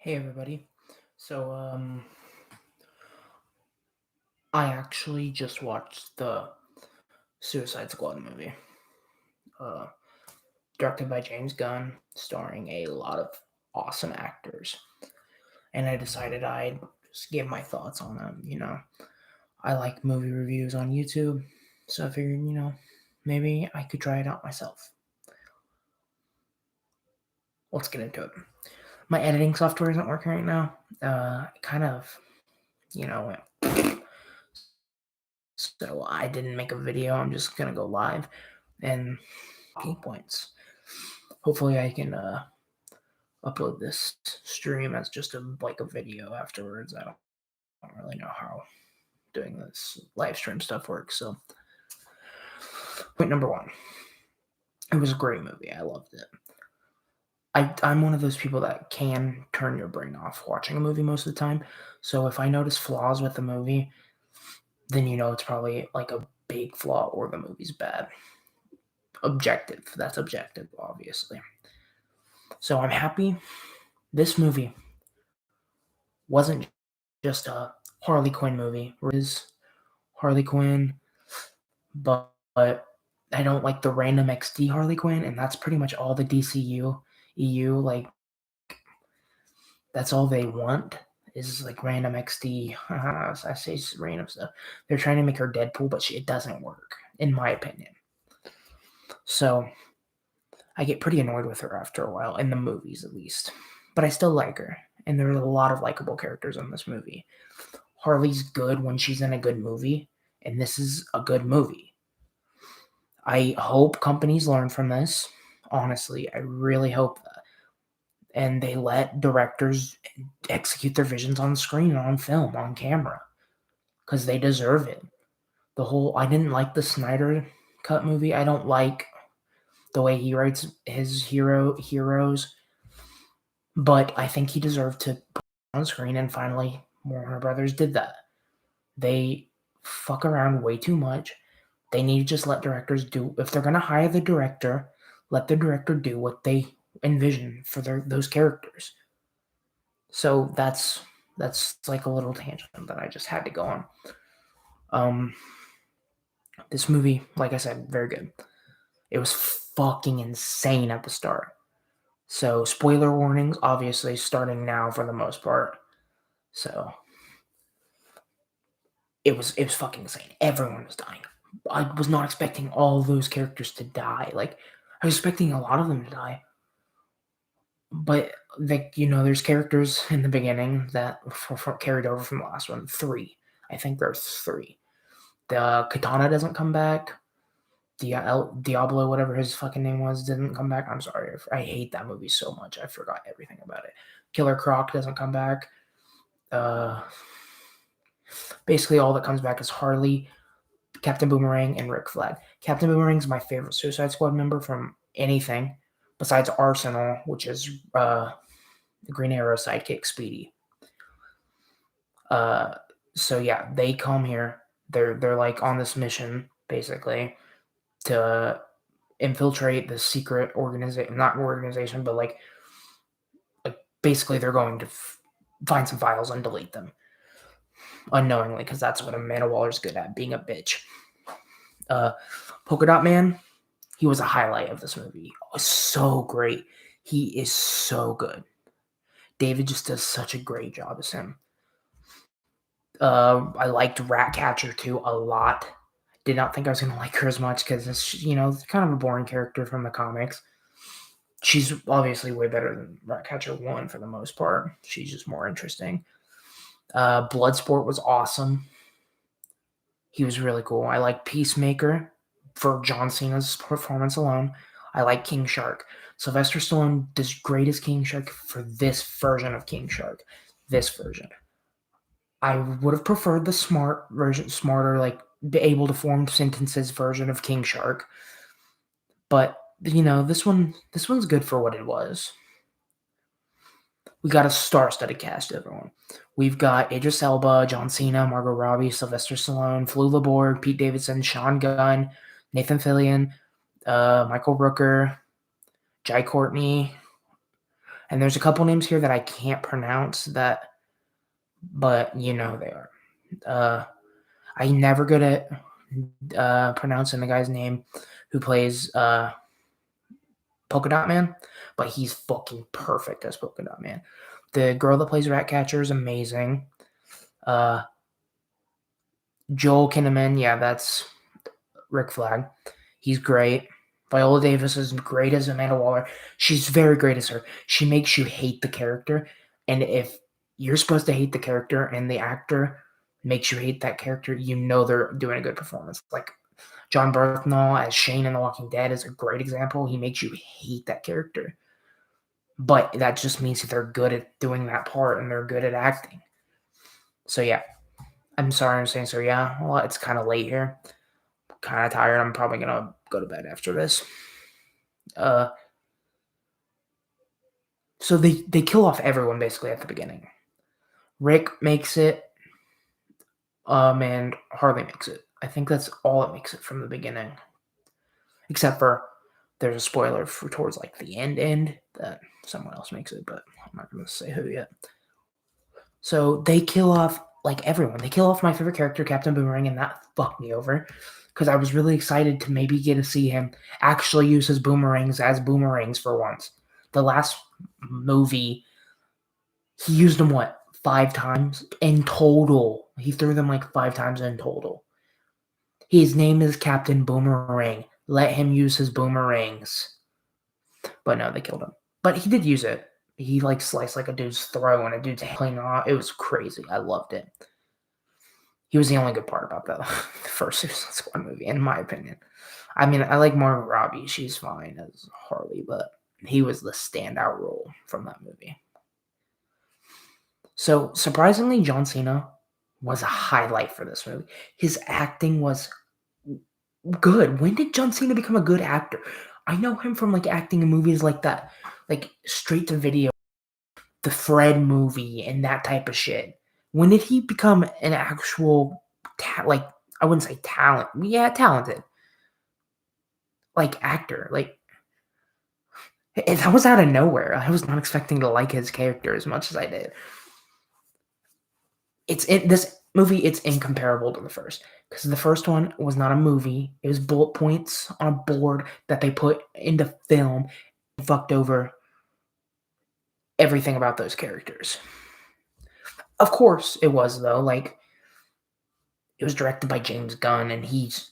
Hey everybody. So I actually just watched the Suicide Squad movie. Uh Directed by James Gunn, starring a lot of awesome actors. And I decided I'd just give my thoughts on them. I like movie reviews on YouTube, so I figured, maybe I could try it out myself. Let's get into it. My editing software isn't working right now. Kind of, went so I didn't make a video. I'm just gonna go live and key points. Hopefully, I can upload this stream as just a video afterwards. I don't really know how doing this live stream stuff works. So, point number one, it was a great movie. I loved it. I'm one of those people that can turn your brain off watching a movie most of the time. So if I notice flaws with the movie, then it's probably like a big flaw or the movie's bad. Objective. That's objective, obviously. So I'm happy. This movie wasn't just a Harley Quinn movie. It is Harley Quinn, but I don't like the random XD Harley Quinn, and that's pretty much all the DCU EU. Like that's all they want is like random XD. I say random stuff. They're trying to make her Deadpool, but it doesn't work, in my opinion. So I get pretty annoyed with her after a while, in the movies at least. But I still like her, and there are a lot of likable characters in this movie. Harley's good when she's in a good movie, and this is a good movie. I hope companies learn from this. Honestly, I really hope that. And they let directors execute their visions on screen, on film, on camera, because they deserve it. I didn't like the Snyder Cut movie. I don't like the way he writes his heroes, but I think he deserved to put it on screen, and finally Warner Brothers did that. They fuck around way too much. They need to just let directors do. If they're going to hire the director, let the director do what they envision for those characters. So that's like a little tangent that I just had to go on. This movie, like I said, very good. It was fucking insane at the start. So spoiler warnings, obviously, starting now for the most part. So it was fucking insane. Everyone was dying. I was not expecting all those characters to die. Like I was expecting a lot of them to die. But there's characters in the beginning that carried over from the last one. 3. I think there's 3. The Katana doesn't come back. Diablo, whatever his fucking name was, didn't come back. I'm sorry. I hate that movie so much. I forgot everything about it. Killer Croc doesn't come back. Basically, all that comes back is Harley, Captain Boomerang, and Rick Flag. Captain Boomerang's my favorite Suicide Squad member from anything besides Arsenal, which is the Green Arrow sidekick, Speedy. So yeah, they come here. They're like on this mission basically to infiltrate the secret organization, not organization, but like basically they're going to find some files and delete them unknowingly, because that's what Amanda Waller's good at, being a bitch. Polka Dot Man, he was a highlight of this movie. Oh, so great. He is so good. David just does such a great job as him. I liked Ratcatcher too a lot. Did not think I was going to like her as much because it's, kind of a boring character from the comics. She's obviously way better than Ratcatcher 1 for the most part. She's just more interesting. Bloodsport was awesome. He was really cool. I like Peacemaker for John Cena's performance alone. I like King Shark. Sylvester Stallone does great as King Shark for this version of King Shark. This version. I would have preferred the smarter, like able to form sentences version of King Shark. But this one's good for what it was. We got a star-studded cast, everyone. We've got Idris Elba, John Cena, Margot Robbie, Sylvester Stallone, Flula Borg, Pete Davidson, Sean Gunn, Nathan Fillion, Michael Rooker, Jai Courtney, And there's a couple names here that I can't pronounce but you know they are. I'm never good at pronouncing the guy's name who plays Polka Dot Man, but he's fucking perfect as Polka Dot Man. The girl that plays Ratcatcher is amazing. Joel Kinnaman, yeah, that's Rick Flag. He's great. Viola Davis is great as Amanda Waller. She's very great as her. She makes you hate the character. And if you're supposed to hate the character and the actor makes you hate that character, you know they're doing a good performance. Like John Bernthal as Shane in The Walking Dead is a great example. He makes you hate that character. But that just means that they're good at doing that part and they're good at acting. So yeah. I'm sorry I'm saying so. Yeah, well, it's kind of late here. Kind of tired. I'm probably going to go to bed after this. So they kill off everyone basically at the beginning. Rick makes it, and Harley makes it. I think that's all it makes it from the beginning. Except for there's a spoiler for towards like the end that someone else makes it, but I'm not going to say who yet. So they kill off like everyone. They kill off my favorite character, Captain Boomerang, and that fucked me over because I was really excited to maybe get to see him actually use his boomerangs as boomerangs for once. The last movie, he used them, 5 times in total? He threw them like 5 times in total. His name is Captain Boomerang. Let him use his boomerangs. But no, they killed him. But he did use it. He like sliced like a dude's throat and a dude's hand clean off. It was crazy. I loved it. He was the only good part about the first Suicide Squad movie, in my opinion. I mean, I like Margot Robbie. She's fine as Harley, but he was the standout role from that movie. So, surprisingly, John Cena was a highlight for this movie. His acting was good. When did John Cena become a good actor? I know him from like acting in movies like that, like straight to video, the Fred movie, and that type of shit. When did he become an actual, like, I wouldn't say talent. Yeah, talented. Like, actor. Like, that was out of nowhere. I was not expecting to like his character as much as I did. This movie, it's incomparable to the first. Because the first one was not a movie. It was bullet points on a board that they put into film and fucked over everything about those characters. Of course it was, though. Like, it was directed by James Gunn, and he's,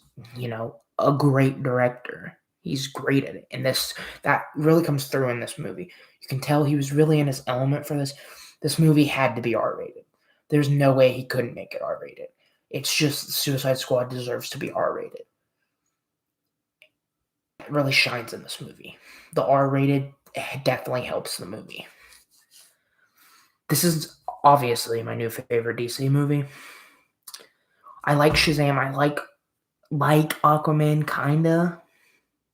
a great director. He's great at it. And that really comes through in this movie. You can tell he was really in his element for this. This movie had to be R-rated. There's no way he couldn't make it R-rated. It's just Suicide Squad deserves to be R-rated. It really shines in this movie. The R-rated definitely helps the movie. This is obviously my new favorite DC movie. I like Shazam. I like Aquaman, kinda.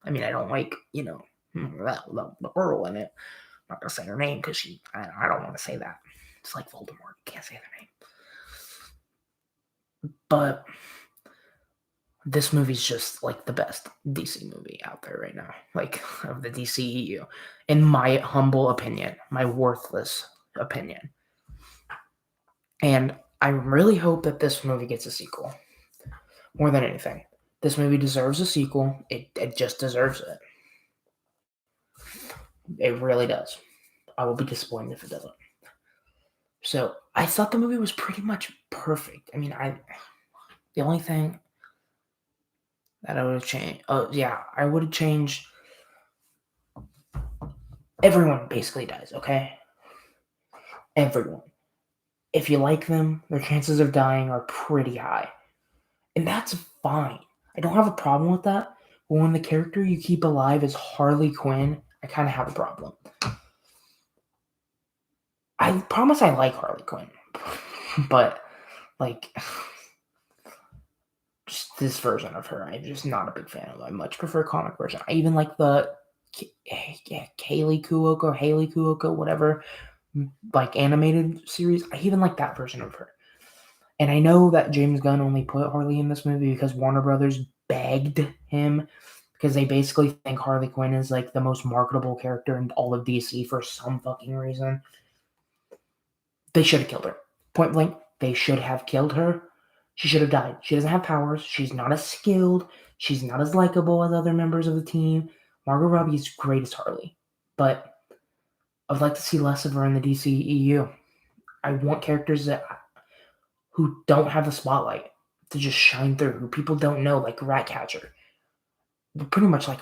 I mean, I don't like, the girl in it. I'm not gonna say her name because I don't want to say that. It's like Voldemort. You can't say their name. But this movie's just like the best DC movie out there right now, like of the DCEU, in my humble opinion, my worthless opinion. And I really hope that this movie gets a sequel. More than anything, this movie deserves a sequel. It just deserves it. It really does. I will be disappointed if it doesn't. So I thought the movie was pretty much perfect. I mean, the only thing that I would have changed. Oh yeah, I would have changed. Everyone basically dies. Okay, everyone. If you like them, their chances of dying are pretty high, and that's fine. I don't have a problem with that. But when the character you keep alive is Harley Quinn, I kind of have a problem. I promise I like Harley Quinn, but like just this version of her, I'm just not a big fan of. I much prefer comic version. I even like the Haley Cuoco, whatever, like animated series. I even like that version of her. And I know that James Gunn only put Harley in this movie because Warner Brothers begged him because they basically think Harley Quinn is like the most marketable character in all of DC for some fucking reason. They should have killed her. Point blank, they should have killed her. She should have died. She doesn't have powers. She's not as skilled. She's not as likable as other members of the team. Margot Robbie is great as Harley, but I would like to see less of her in the DCEU. I want characters who don't have the spotlight to just shine through, who people don't know, like Ratcatcher. Pretty much like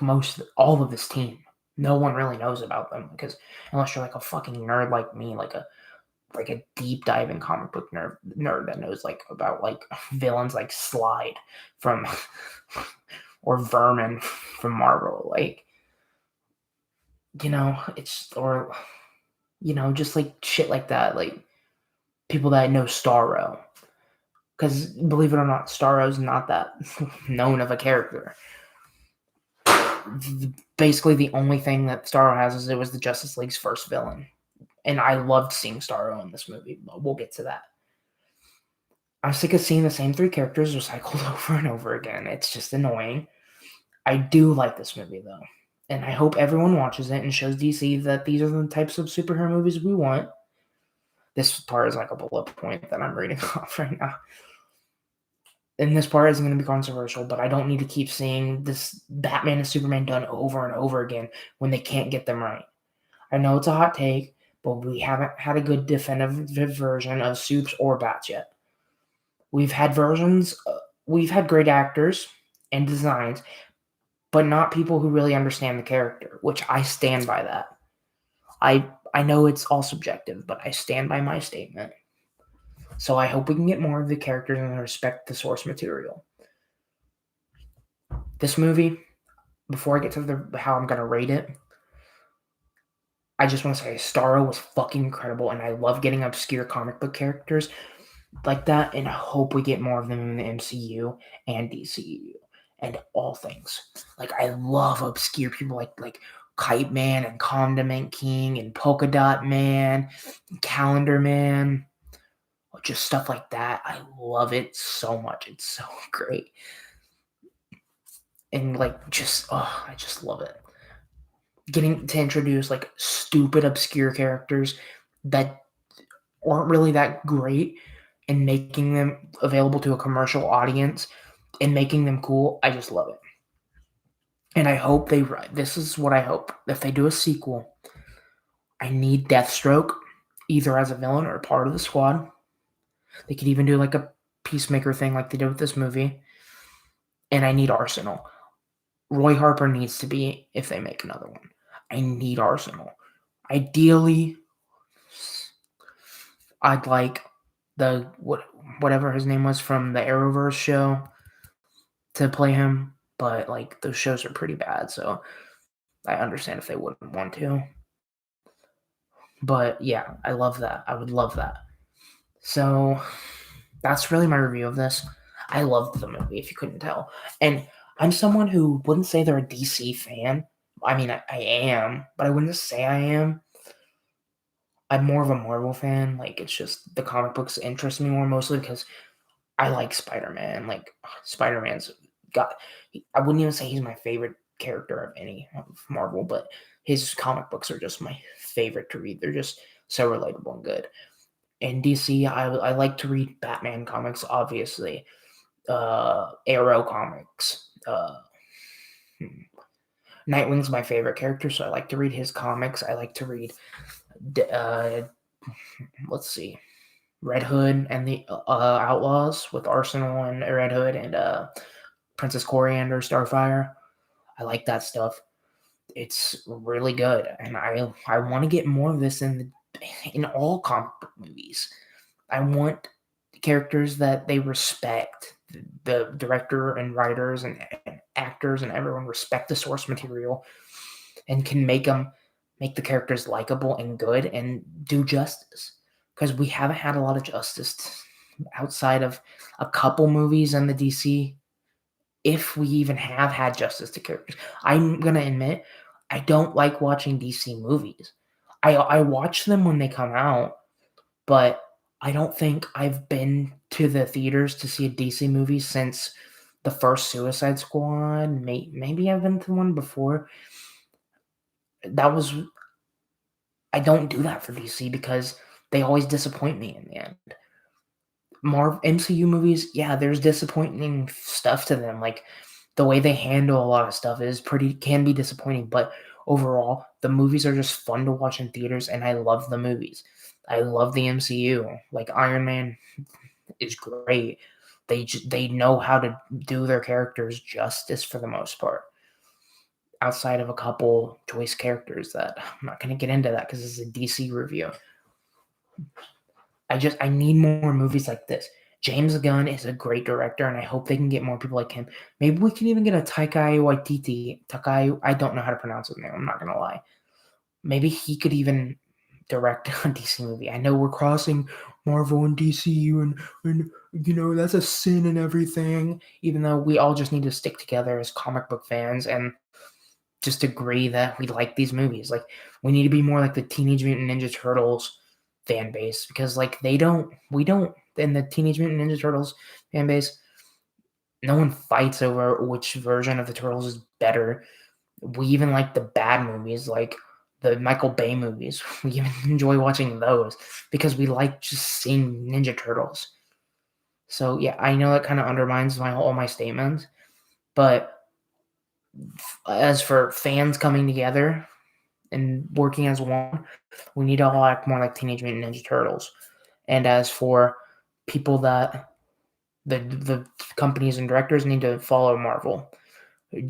all of this team. No one really knows about them because unless you're like a fucking nerd like me, like a deep diving comic book nerd that knows like about like villains like Slide from or Vermin from Marvel, like it's or just like shit like that, like people that know Starro. Because believe it or not, Starro's not that known of a character. Basically, the only thing that Starro has is it was the Justice League's first villain. And I loved seeing Starro in this movie, but we'll get to that. I'm sick of seeing the same three characters recycled over and over again. It's just annoying. I do like this movie, though. And I hope everyone watches it and shows DC that these are the types of superhero movies we want. This part is like a bullet point that I'm reading off right now. And this part isn't going to be controversial, but I don't need to keep seeing this Batman and Superman done over and over again when they can't get them right. I know it's a hot take, but we haven't had a good definitive version of Supes or Bats yet. We've had great actors and designs, but not people who really understand the character, which I stand by that. I know it's all subjective, but I stand by my statement. So I hope we can get more of the characters and respect the source material. This movie, before I get to how I'm going to rate it, I just want to say Starro was fucking incredible, and I love getting obscure comic book characters like that, and I hope we get more of them in the MCU and DCU and all things. Like, I love obscure people like Kite Man and Condiment King and Polka Dot Man and Calendar Man. Just stuff like that. I love it so much. It's so great. And I just love it. Getting to introduce like stupid, obscure characters that aren't really that great and making them available to a commercial audience and making them cool. I just love it. And I hope this is what I hope. If they do a sequel, I need Deathstroke either as a villain or part of the squad. They could even do like a Peacemaker thing like they did with this movie. And I need Arsenal. Roy Harper needs to be if they make another one. I need Arsenal. Ideally, I'd like whatever his name was from the Arrowverse show to play him, but like those shows are pretty bad, so I understand if they wouldn't want to. But yeah, I love that. I would love that. So that's really my review of this. I loved the movie, if you couldn't tell. And I'm someone who wouldn't say they're a DC fan. I mean, I am, but I wouldn't say I am. I'm more of a Marvel fan. Like, it's just the comic books interest me more, mostly because I like Spider-Man. Like, Spider-Man's I wouldn't even say he's my favorite character of any of Marvel, but his comic books are just my favorite to read. They're just so relatable and good. In DC, I like to read Batman comics, obviously. Arrow comics. Nightwing's my favorite character, so I like to read his comics. I like to read, let's see, Red Hood and the Outlaws with Arsenal and Red Hood and Princess Coriander, Starfire. I like that stuff. It's really good, and I want to get more of this in all comic book movies. I want characters that they respect. The director and writers and actors and everyone respect the source material and can make the characters likable and good and do justice. Because we haven't had a lot of justice outside of a couple movies in the DC. If we even have had justice to characters. I'm going to admit, I don't like watching DC movies. I watch them when they come out, but I don't think I've been to the theaters to see a DC movie since the first Suicide Squad. Maybe I've been to one before. That was I don't do that for DC because they always disappoint me in the end. MCU movies, yeah, there's disappointing stuff to them. Like the way they handle a lot of stuff can be disappointing, but overall, the movies are just fun to watch in theaters, and I love the movies. I love the MCU. Like Iron Man is great. They know how to do their characters justice for the most part. Outside of a couple choice characters that I'm not going to get into that because it's a DC review. I need more movies like this. James Gunn is a great director, and I hope they can get more people like him. Maybe we can even get a Taika Waititi. I don't know how to pronounce his name. I'm not gonna lie. Maybe he could even direct a DC movie. I know we're crossing Marvel and DC, and that's a sin and everything. Even though we all just need to stick together as comic book fans and just agree that we like these movies. Like we need to be more like the Teenage Mutant Ninja Turtles fan base because like we don't in the Teenage Mutant Ninja Turtles fan base, no one fights over which version of the Turtles is better. We even like the bad movies, like the Michael Bay movies. We even enjoy watching those because we like just seeing Ninja Turtles. So yeah, I know that kind of undermines all my statements, but as for fans coming together and working as one, we need to all act more like Teenage Mutant Ninja Turtles. And as for people that the companies and directors need to follow Marvel,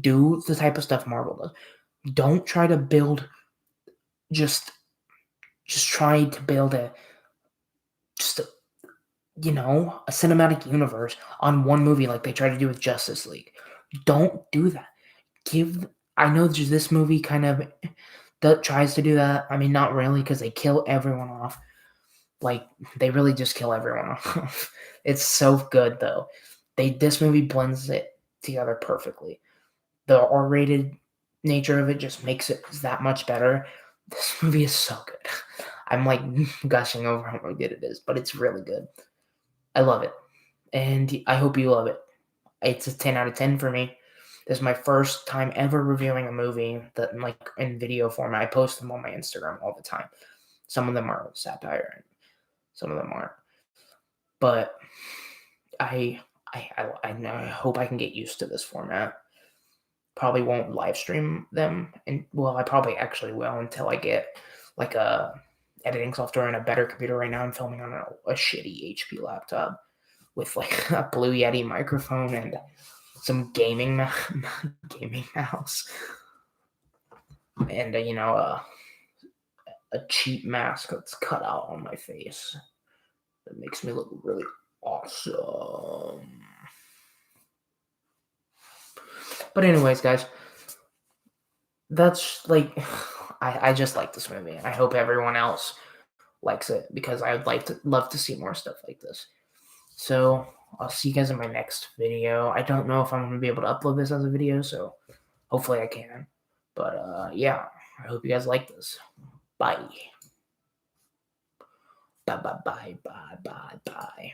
do the type of stuff Marvel does. Don't try to build just try to build a cinematic universe on one movie like they try to do with Justice League. Don't do that. I know this movie kind of that tries to do that. I mean, not really, because they kill everyone off. Like they really just kill everyone off. It's so good though. This movie blends it together perfectly. The R-rated nature of it just makes it that much better. This movie is so good. I'm like gushing over how good it is, but it's really good. I love it, and I hope you love it. It's a 10 out of 10 for me. This is my first time ever reviewing a movie that like in video format. I post them on my Instagram all the time. Some of them are satire, and some of them aren't. But I hope I can get used to this format. Probably won't live stream them, and I probably actually will until I get like a editing software and a better computer. Right now, I'm filming on a shitty HP laptop with like a Blue Yeti microphone and some gaming mouse, and a cheap mask that's cut out on my face that makes me look really awesome. But anyways, guys, that's like I just like this movie. I hope everyone else likes it because I would love to see more stuff like this. So I'll see you guys in my next video. I don't know if I'm going to be able to upload this as a video, so hopefully I can. But yeah, I hope you guys like this. Bye. Bye, bye, bye, bye, bye, bye.